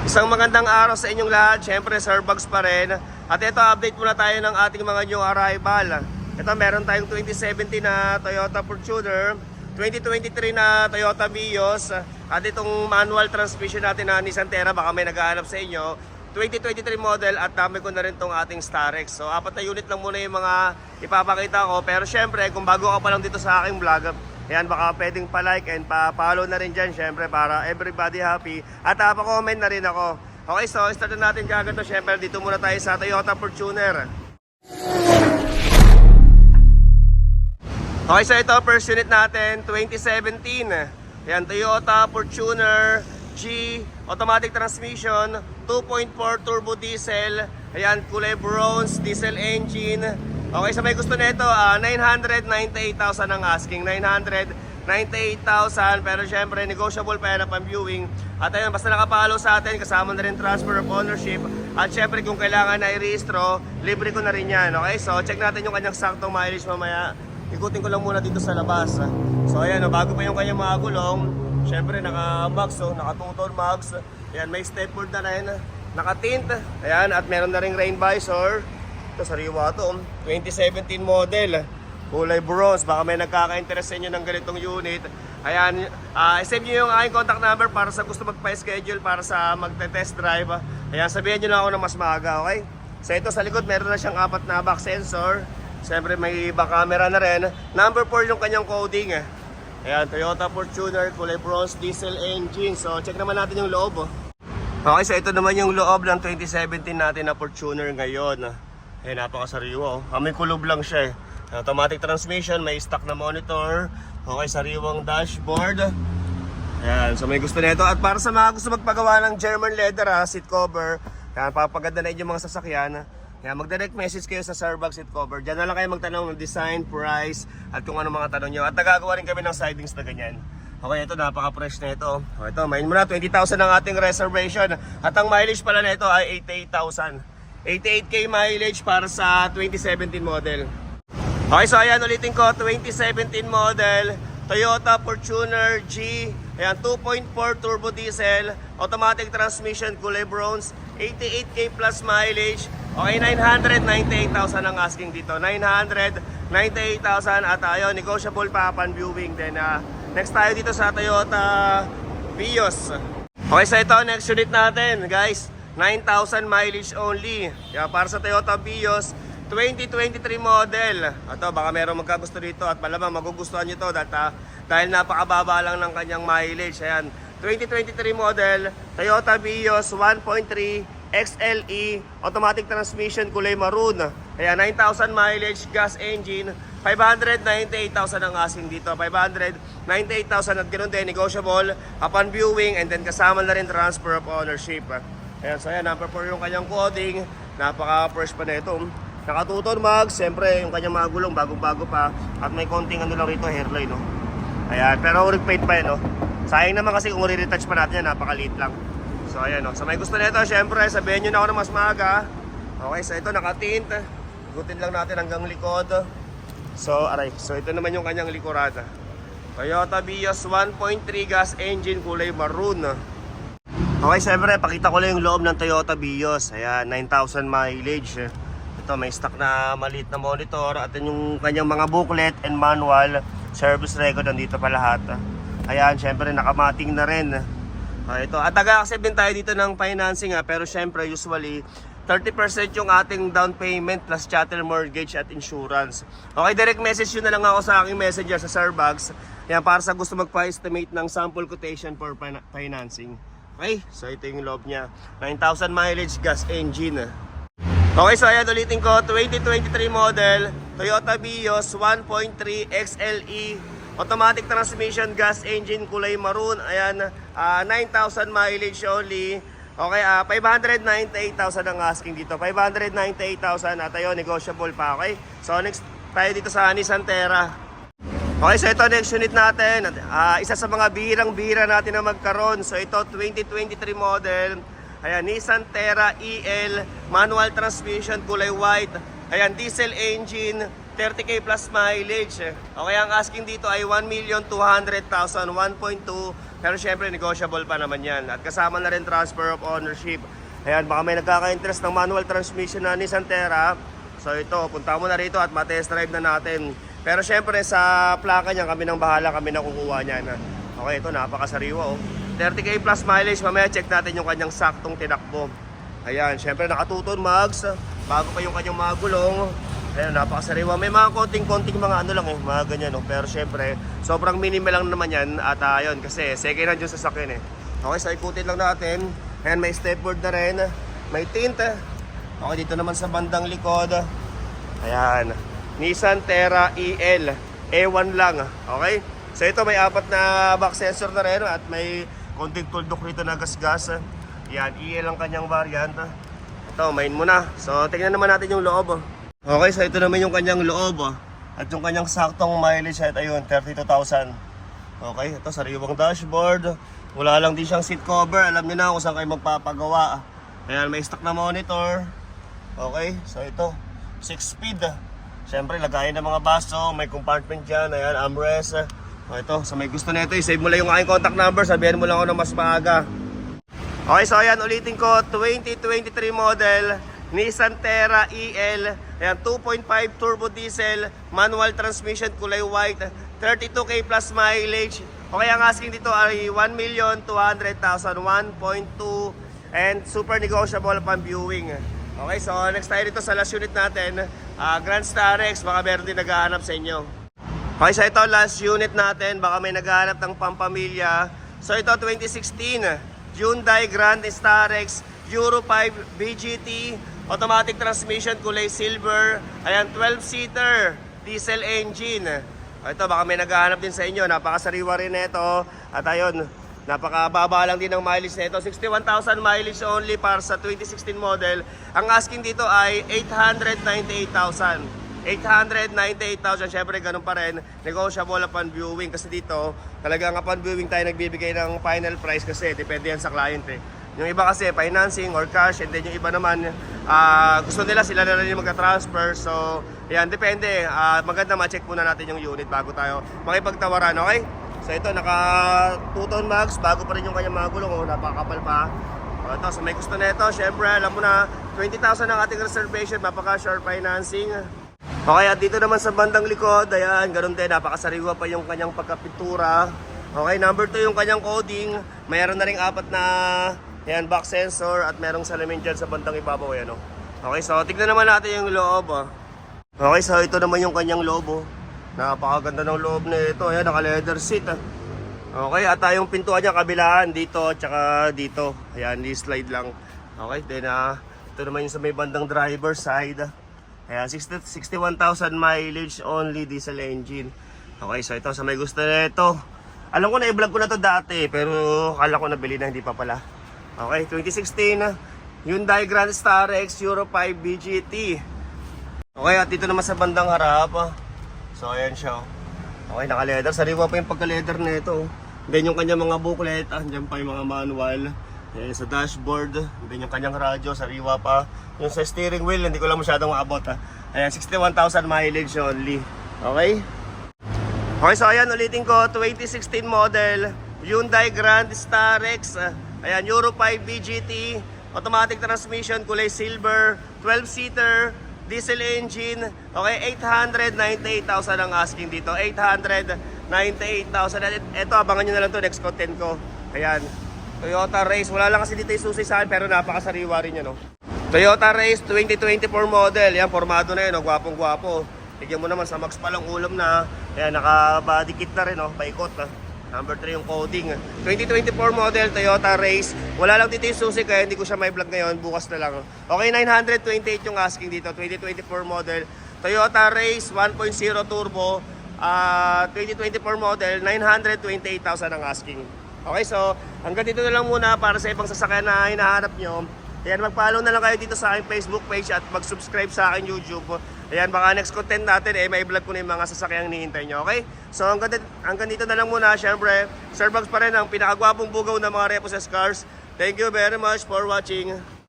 Isang magandang araw sa inyong lahat. Siyempre, Sirbugs pa rin. At ito, update muna tayo ng ating mga new arrival. Ito, meron tayong 2017 na Toyota Fortuner, 2023 na Toyota Vios, at itong manual transmission natin na Nissan Terra, baka may nag-aanap sa inyo, 2023 model, at dami ko na rin itong ating Starex. So, 4 na unit lang muna yung mga ipapakita ko. Pero syempre, kung bago ka pa lang dito sa aking vlog, ayan, baka pwedeng pa-like and pa-follow na rin dyan, syempre, para everybody happy. At pa-comment na rin ako. Okay, so start na natin kagad to. Syempre, dito muna tayo sa Toyota Fortuner. Okay, so ito, first unit natin, 2017. Ayan, Toyota Fortuner G, automatic transmission, 2.4 turbo diesel. Ayan, kulay bronze, diesel engine. Okay, sa may gusto nito, 998,000 ang asking, 998,000, pero syempre negotiable pa yan upon viewing. At ayun, basta nakapalo sa atin, kasama na rin transfer of ownership. At syempre kung kailangan na i-rehistro, libre ko na rin yan. Okay, so check natin yung kanyang saktong mileage mamaya. Ikutin ko lang muna dito sa labas. So ayan, bago pa yung kanyang mga gulong, syempre naka-max, naka-2-tone max. Ayan, may stepboard na rin, naka-tint. Ayan, at meron na ring rain visor. Ito, sariwa to, 2017 model, kulay bronze. Baka may nagkaka-interest sa inyo ng ganitong unit. Ayan, save nyo yung aking contact number para sa gusto magpa-schedule para sa magte-test drive. Ayan, sabihin nyo na ako na mas maaga, okay? So ito sa likod, meron na siyang 4 na back sensor. Siyempre may back camera na rin. Number 4 yung kanyang coding. Ayan, Toyota Fortuner, kulay bronze, diesel engine. So check naman natin yung loob. Okay, so ito naman yung loob ng 2017 natin na Fortuner ngayon. Eh, napakasariwa, oh. May kulob lang siya, eh. Automatic transmission, may stock na monitor. Okay, sariwang dashboard. Ayan, so may gusto nito. At para sa mga gusto magpagawa ng German leather, seat cover, ayan, papaganda na yung mga sasakyan. Ayan, mag-direct message kayo sa Sirbugs seat cover. Diyan na lang kayo magtanong ng design, price, at kung ano mga tanong nyo. At nagagawa rin kami ng sidings na ganyan. Okay, ito, napaka-fresh na ito. Okay, ito, main muna, 20,000 ang ating reservation. At ang mileage pala na ito ay 88,000. 88k mileage para sa 2017 model. Okay, so ayan, ulitin ko, 2017 model Toyota Fortuner G. Ayan, 2.4 turbo diesel, automatic transmission, kulay bronze, 88k plus mileage. Okay, 998,000 ang asking dito, 998,000. At ayun, negotiable pa upon viewing. Then next tayo dito sa Toyota Vios. Okay, so ito, next unit natin, guys, 9,000 mileage only. Kaya para sa Toyota Vios 2023 model. Ito, baka meron magkagusto dito at malamang magugustuhan nyo ito dahil napakababa lang ng kanyang mileage. Ayan, 2023 model Toyota Vios 1.3 XLE, automatic transmission, kulay maroon. Ayan, 9,000 mileage, gas engine, 598,000 ang asking dito. 598,000 at ganoon din, negotiable upon viewing, and then kasama na rin transfer of ownership. Ayan, so ayan, number 4 yung kanyang coding. Napaka-fresh pa na ito. Naka-2-tone mags, siyempre yung kanyang mga gulong bagong-bago pa. At may konting ano lang rito, hairline, no? Ayan, pero repaint pa yun, no? Sayang naman kasi kung re-retouch pa natin yan, napakaliit lang. So ayan, no? So may gusto nito, siyempre, sabihin nyo na ako na mas maaga. Okay, so ito naka-tint. Igutin lang natin hanggang likod. So, aray, so ito naman yung kanyang likuran. Toyota Vios 1.3 gas engine, kulay maroon. Okay, siyempre, pakita ko lang yung loob ng Toyota Vios. Ayan, 9,000 mileage. Ito, may stock na maliit na monitor. At yung kanyang mga booklet and manual, service record, nandito pa lahat. Ayan, siyempre, nakamating na rin. Ito, at taga-accept din tayo dito ng financing, pero siyempre, usually, 30% yung ating down payment plus chattel mortgage at insurance. Okay, direct message yun na lang ako sa aking messenger sa Sirbugs. Yan, para sa gusto magpa-estimate ng sample quotation for financing. Okay, so ito yung loob niya, 9,000 mileage, gas engine. Okay, so ayan, ulitin ko, 2023 model Toyota Vios 1.3 XLE, automatic transmission, gas engine, kulay maroon. Ayan, 9,000 mileage only. Okay, 598,000 ang asking dito, 598,000. At ayun, negotiable pa. Okay, so next tayo dito sa Nissan Terra. Okay, so ito next unit natin, isa sa mga bihirang-bihira natin na magkaroon. So ito 2023 model, ayan, Nissan Terra EL, manual transmission, kulay white. Ayan, diesel engine, 30k plus mileage. Okay, ang asking dito ay 1,200,000, 1.2 Pero syempre, negotiable pa naman yan. At kasama na rin transfer of ownership. Ayan, baka may nagkaka-interest ng manual transmission na Nissan Terra. So ito, punta mo na rito at matest drive na natin. Pero syempre, sa plaka niya, kami nang bahala, kami nang kukuha niyan. Okay, ito, napakasariwa, oh. 30k plus mileage, mamaya check natin yung kanyang saktong tinakbo. Ayan, syempre, nakatuton mags. Bago pa yung kanyang mga gulong. Ayan, napakasariwa. May mga konting-konting mga ano lang mga ganyan, no? Pero syempre, sobrang minimal lang naman yan. At ayun, kasi second hand yung sasakyan Okay, so ikutin lang natin. Ayan, may stepboard na rin. May tint. Okay, dito naman sa bandang likod. Ayan, Nissan Terra EL. E1 lang, okay? So ito, may 4 na back sensor na rin. At may konting tuldok rito na gas-gas. Ayan, EL ang kanyang variant. Ito, main muna. So, tingnan naman natin yung loob. Okay, so ito naman yung kanyang loob. At yung kanyang saktong mileage at ayun, 32,000. Okay, ito sariwang dashboard. Wala lang din siyang seat cover. Alam niyo na kung saan kayo magpapagawa. Ayan, may stock na monitor. Okay, so ito, 6-speed. Siyempre, lagayin ng mga baso. May compartment dyan. Ayan, armrest. So ito, so may gusto nito, i-save mo lang yung aking contact number. Sabihan mo lang ako ng mas maaga. Okay, so ayan, ulitin ko, 2023 model Nissan Terra EL. Ayan, 2.5 turbo diesel, manual transmission, kulay white, 32k plus mileage. Okay, ang asking dito ay 1,200,000, 1.2, and super negotiable upon viewing. Okay, so next tayo dito sa last unit natin, Grand Starex. Baka meron din naghahanap sa inyo. Okay, so ito last unit natin. Baka may naghahanap ng pampamilya. So ito 2016 Hyundai Grand Starex Euro 5 BGT, automatic transmission, kulay silver. Ayan, 12-seater diesel engine. Ito, baka may naghahanap din sa inyo. Napakasariwa rin ito. At ayun, napakababa lang din ng mileage na ito. 61,000 mileage only para sa 2016 model. Ang asking dito ay 898,000. 898,000, syempre ganun pa rin, negotiable upon viewing. Kasi dito, talagang upon viewing tayo nagbibigay ng final price kasi depende yan sa client Yung iba kasi financing or cash, and then yung iba naman gusto nila sila na rin yung magka-transfer. So yan, depende. Maganda ma-check muna natin yung unit bago tayo makipagtawaran, okay? So ito, naka 2-ton max, bago pa rin yung kanyang mga gulong, napakapal pa. Ito, so may gusto na ito, syempre alam mo na 20,000 ang ating reservation, mapaka-sure financing. Okay, at dito naman sa bandang likod, ayan, ganun din, napakasariwa pa yung kanyang pagkapintura. Okay, number 2 yung kanyang coding. Mayroon na ring 4 na ayan, back sensor at merong salamin dyan sa bandang ibabaw. Ayan, okay, so tignan naman natin yung loob. Okay, so ito naman yung kanyang loob. Napakaganda ng loob na ito. Ayan, naka-leather seat. Okay, at yung pintuan niya kabilaan dito at saka dito. Ayan, slide lang. Okay, then ito naman yung sa may bandang driver side. Ayan, 61,000 mileage only diesel engine. Okay, so ito sa may gusto na ito. Alam ko na i-vlog ko na to dati, pero kala ko nabili na, hindi pa pala. Okay, 2016 Hyundai Grand Starex Euro 5 BGT. Okay, at dito naman sa bandang harap. So ayan siya. Okay, naka-leather. Sariwa pa yung pagka-leather na ito. Then yung kanyang mga booklet, andyan pa yung mga manual. Ayan, sa dashboard, then yung kanyang radyo, sariwa pa. Yung sa steering wheel, hindi ko lang masyadong maabot. Ayan, 61,000 mileage only. Okay? Okay, so ayan, ulitin ko, 2016 model Hyundai Grand Starex. Ayan, Euro 5 BGT, automatic transmission, kulay silver, 12-seater, diesel engine. Okay, 898,000 ang asking dito. 898,000. Ito, abangan nyo na lang to next content ko. Ayan, Toyota Race. Wala lang kasi dito yung susi sa akin, pero napakasariwa rin yan. Toyota Race 2024 model. Yan, formado na yun. Gwapong-gwapo. Tigyan mo naman, sa max pa lang ulam na. Ayan, naka-body kit na rin. Paikot. Number 3 yung coding. 2024 model, Toyota Race. Wala lang dito yung susi, kaya hindi ko siya may vlog ngayon. Bukas na lang. Okay, 928 yung asking dito. 2024 model, Toyota Race 1.0 turbo. 2024 model, 928,000 ang asking. Okay, so hanggang dito na lang muna para sa ibang sasakyan na hinahanap nyo. Ayan, mag-follow na lang kayo dito sa aking Facebook page at mag-subscribe sa aking YouTube. Ayan, baka next content natin, may vlog ko na yung mga sasakyang hinihintay nyo, okay? So hanggang dito na lang muna. Siyempre, Sir Bugs pa rin ang pinakagwapong bugaw ng mga Repossessed cars. Thank you very much for watching.